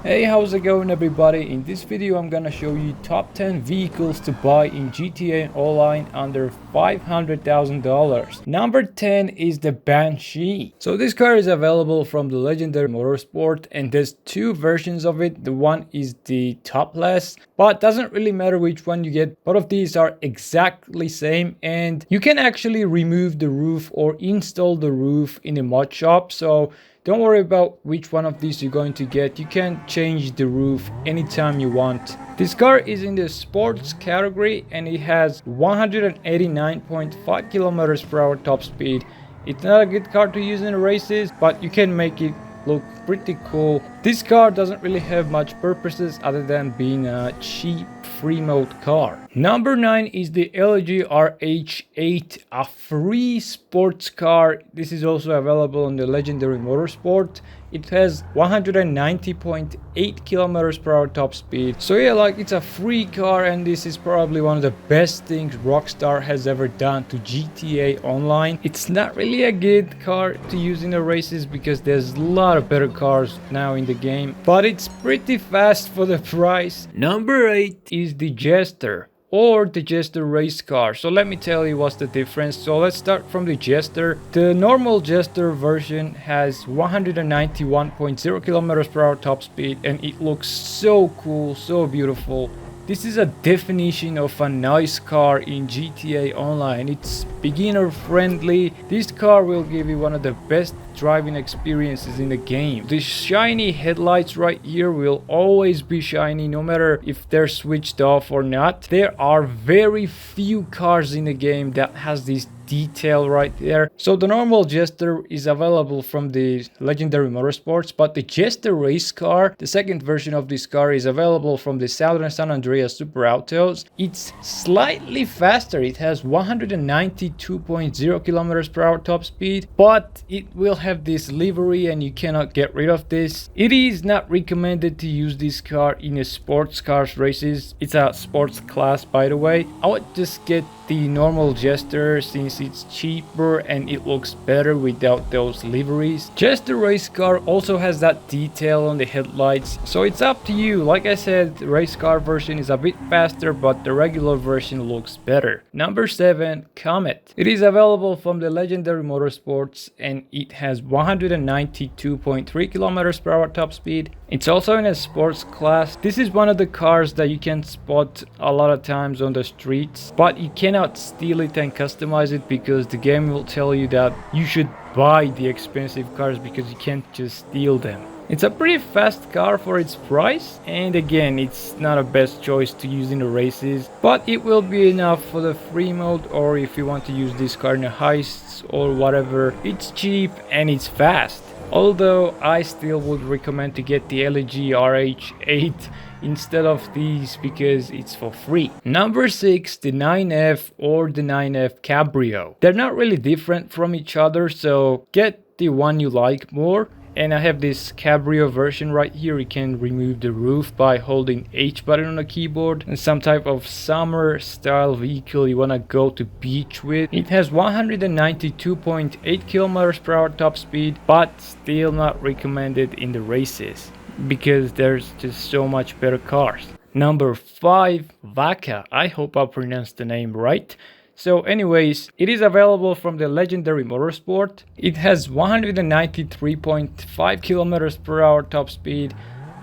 Hey, how's it going everybody? In this video I'm gonna show you top 10 vehicles to buy in GTA Online under $500,000. Number 10 is the Banshee. So this car is available from the Legendary Motorsport and there's two versions of it. The one is the topless, but doesn't really matter which one you get. Both of these are exactly same and you can actually remove the roof or install the roof in a mod shop. So don't worry about which one of these you're going to get. You can change the roof anytime you want. This car is in the sports category and it has 189.5 kilometers per hour top speed. It's not a good car to use in races, but you can make it look pretty cool. This car doesn't really have much purposes other than being a cheap free mode car. Number 9 is the LG RH8, a free sports car. This is also available on the Legendary Motorsport. It has 190.8 kilometers per hour top speed. So yeah, like it's a free car and this is probably one of the best things Rockstar has ever done to GTA Online. It's not really a good car to use in the races because there's a lot of better cars now in the game, but it's pretty fast for the price. Number 8 is the Jester, or the Jester race car. So let me tell you what's the difference. So let's start from the Jester. The normal Jester version has 191.0 kilometers per hour top speed and it looks so cool, so beautiful. This is a definition of a nice car in GTA Online. It's beginner friendly. This car will give you one of the best driving experiences in the game. The shiny headlights right here will always be shiny no matter if they're switched off or not. There are very few cars in the game that has this detail right there. So the normal Jester is available from the Legendary Motorsports, but the Jester race car, the second version of this car, is available from the Southern San Andreas Super Autos. It's slightly faster. It has 192.0 kilometers per hour top speed, but it will have this livery and you cannot get rid of this. It is not recommended to use this car in a sports cars races. It's a sports class, by the way. I would just get the normal Jester since it's cheaper and it looks better without those liveries. Jester race car also has that detail on the headlights, so it's up to you. Like I said, the race car version is a bit faster, but the regular version looks better. Number 7, Comet. It is available from the Legendary Motorsports and it has 192.3 kilometers per hour top speed. It's also in a sports class. This is one of the cars that you can spot a lot of times on the streets, but you cannot steal it and customize it because the game will tell you that you should buy the expensive cars because you can't just steal them. It's a pretty fast car for its price, and again, it's not a best choice to use in the races, but it will be enough for the free mode, or if you want to use this car in the heists or whatever. It's cheap and it's fast. Although I still would recommend to get the LG RH8 instead of these because it's for free. Number 6, the 9F or the 9F Cabrio. They're not really different from each other, so get the one you like more. And I have this Cabrio version right here. You can remove the roof by holding H button on the keyboard. And some type of summer style vehicle you want to go to beach with. It has 192.8 kilometers per hour top speed, but still not recommended in the races because there's just so much better cars. Number 5, Vaca. I hope I pronounced the name right. So anyways, it is available from the Legendary Motorsport. It has 193.5 kilometers per hour top speed.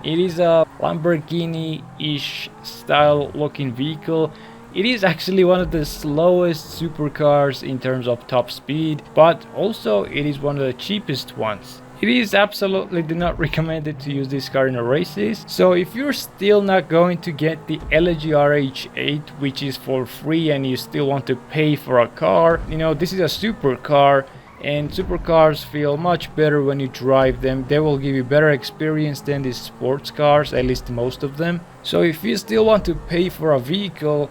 It is a Lamborghini-ish style looking vehicle. It is actually one of the slowest supercars in terms of top speed, but also it is one of the cheapest ones. It is absolutely not recommended to use this car in the races. So if you're still not going to get the LG RH8, which is for free, and you still want to pay for a car, you know, this is a supercar and supercars feel much better when you drive them. They will give you better experience than these sports cars, at least most of them. So if you still want to pay for a vehicle,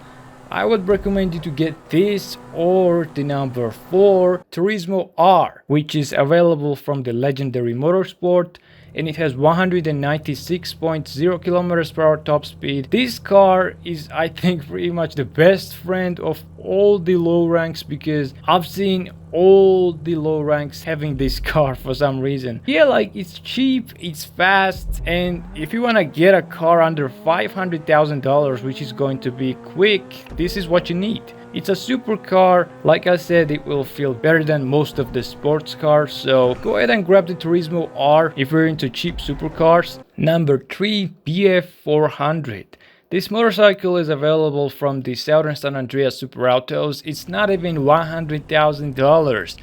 I would recommend you to get this or the number 4 Turismo R, which is available from the Legendary Motorsport and it has 196.0 kilometers per hour top speed. This car is, I think, pretty much the best friend of all the low ranks because I've seen all the low ranks having this car for some reason. Yeah, like it's cheap, it's fast, and if you want to get a car under $500,000, which is going to be quick, this is what you need. It's a supercar. Like I said, it will feel better than most of the sports cars, so go ahead and grab the Turismo R if you're into cheap supercars. Number 3, BF400. This motorcycle is available from the Southern San Andreas Super Autos. It's not even $100,000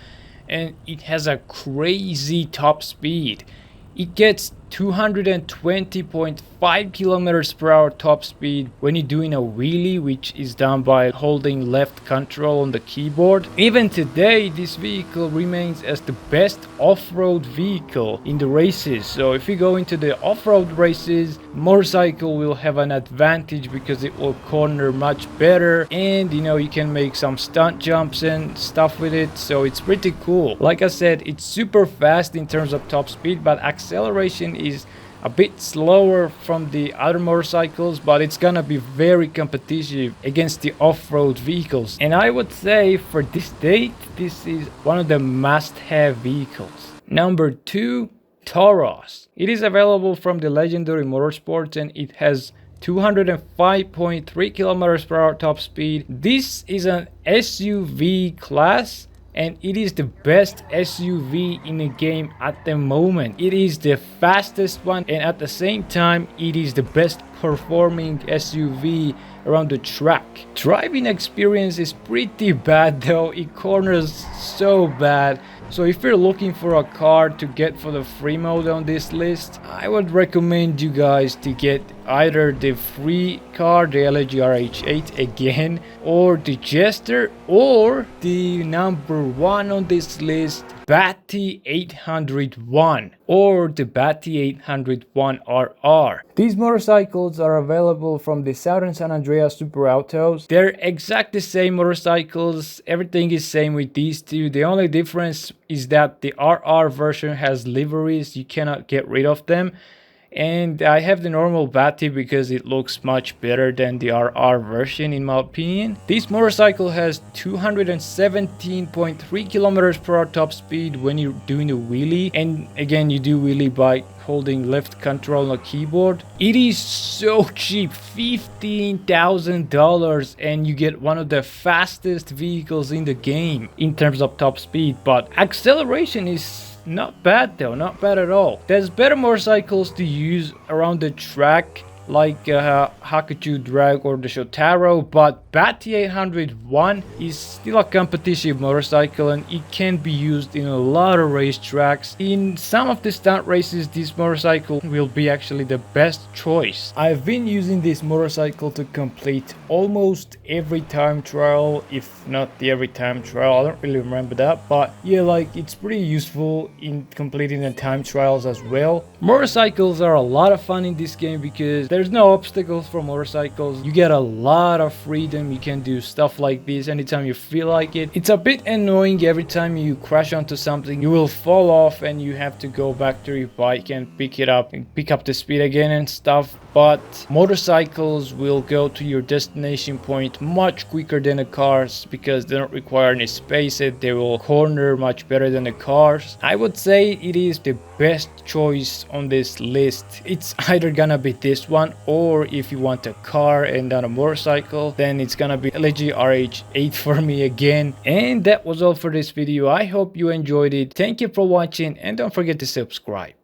and it has a crazy top speed. It gets 220.5 kilometers per hour top speed when you're doing a wheelie, which is done by holding left control on the keyboard. Even today, this vehicle remains as the best off-road vehicle in the races. So if you go into the off-road races, motorcycle will have an advantage because it will corner much better, and you know, you can make some stunt jumps and stuff with it, so it's pretty cool. Like I said, it's super fast in terms of top speed, but acceleration is a bit slower from the other motorcycles, but it's gonna be very competitive against the off-road vehicles. And I would say for this date, this is one of the must-have vehicles. Number 2, Taurus. It is available from the Legendary Motorsports and it has 205.3 kilometers per hour top speed. This is an SUV class and it is the best SUV in the game at the moment. It is the fastest one, and at the same time it is the best performing SUV around the track. Driving experience is pretty bad though, it corners so bad. So if you're looking for a car to get for the free mode on this list, I would recommend you guys to get either the free car, the LG RH8 again, or the Jester, or the number 1 on this list, Bati 801 or the Bati 801 RR. These motorcycles are available from the Southern San Andreas Super Autos. They're exactly the same motorcycles, everything is same with these two. The only difference is that the RR version has liveries, you cannot get rid of them. And I have the normal Bati because it looks much better than the RR version in my opinion. This motorcycle has 217.3 kilometers per hour top speed when you're doing a wheelie, and again you do wheelie by holding left control on the keyboard. It is so cheap, $15,000, and you get one of the fastest vehicles in the game in terms of top speed, but acceleration is not bad though, not bad at all. There's better motorcycles to use around the track like Hakuchu Drag or the Shotaro, but Bati 801 is still a competitive motorcycle and it can be used in a lot of racetracks. In some of the stunt races, this motorcycle will be actually the best choice. I've been using this motorcycle to complete almost every time trial, if not the every time trial, I don't really remember that, but yeah, like it's pretty useful in completing the time trials as well. Motorcycles are a lot of fun in this game because there's no obstacles for motorcycles. You get a lot of freedom. You can do stuff like this anytime you feel like it. It's a bit annoying every time you crash onto something. You will fall off and you have to go back to your bike and pick it up and pick up the speed again and stuff. But motorcycles will go to your destination point much quicker than the cars because they don't require any space. They will corner much better than the cars. I would say it is the best choice on this list. It's either gonna be this one, or if you want a car and not a motorcycle, then it's gonna be LG RH8 for me again. And that was all for this video. I hope you enjoyed it. Thank you for watching and don't forget to subscribe.